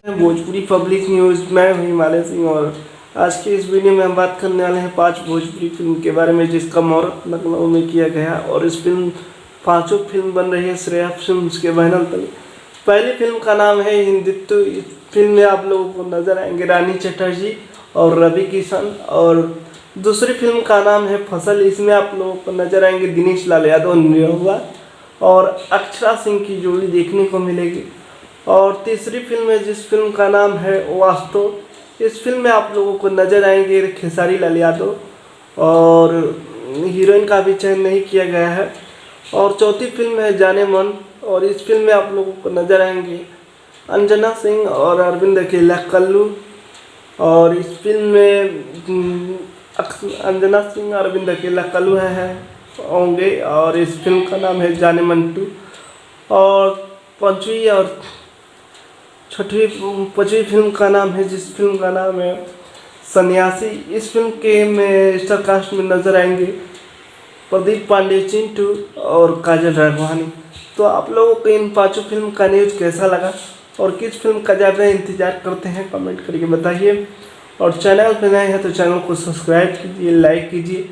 Bhojpuri public news. मैं हूं हिमालय सिंह और आज की इस वीडियो में हम बात करने वाले हैं 5 भोजपुरी फिल्म के बारे में जिसका मुहूर्त लखनऊ में किया गया और इस फिल्म पांचों फिल्म बन रही है श्रेया फिल्म्स के बैनर तले। पहली फिल्म का नाम है हिंदुत्व। इस फिल्म में आप लोगों को नजर आएंगे रानी चटर्जी और रवि किशन, और दूसरी फिल्म का नाम है फसल। इसमें आप लोगों को नजर आएंगे दिनेश लाल यादव, निरहुआ और अक्षरा सिंह की जोड़ी देखने को मिलेगी। और तीसरी फिल्म है जिस फिल्म का नाम है वास्तव। इस फिल्म में आप लोगों को नजर आएंगे खेसारी लाल यादव और हीरोइन का भी चयन नहीं किया गया है। और चौथी फिल्म है जाने मन, और इस फिल्म में आप लोगों को नजर आएंगे अंजना सिंह और अरविंद अकेला कल्लू। और इस फिल्म में अंजना सिंह अरविंद अकेला कल्लू होंगे और इस फिल्म का नाम है जाने मन 2। और पांचवी फिल्म का नाम है जिस फिल्म का नाम है सन्यासी। इस फिल्म के में स्टार कास्ट में नजर आएंगे प्रदीप पांडे, चिंटू और काजल राघवानी। तो आप लोगों को इन पांचों फिल्म का न्यूज़ कैसा लगा और किस फिल्म का ज़्यादा इंतजार करते हैं कमेंट करके बताइए। और चैनल पर नए हैं तो चैनल को सब्सक्राइब कीजिए, लाइक कीजिए।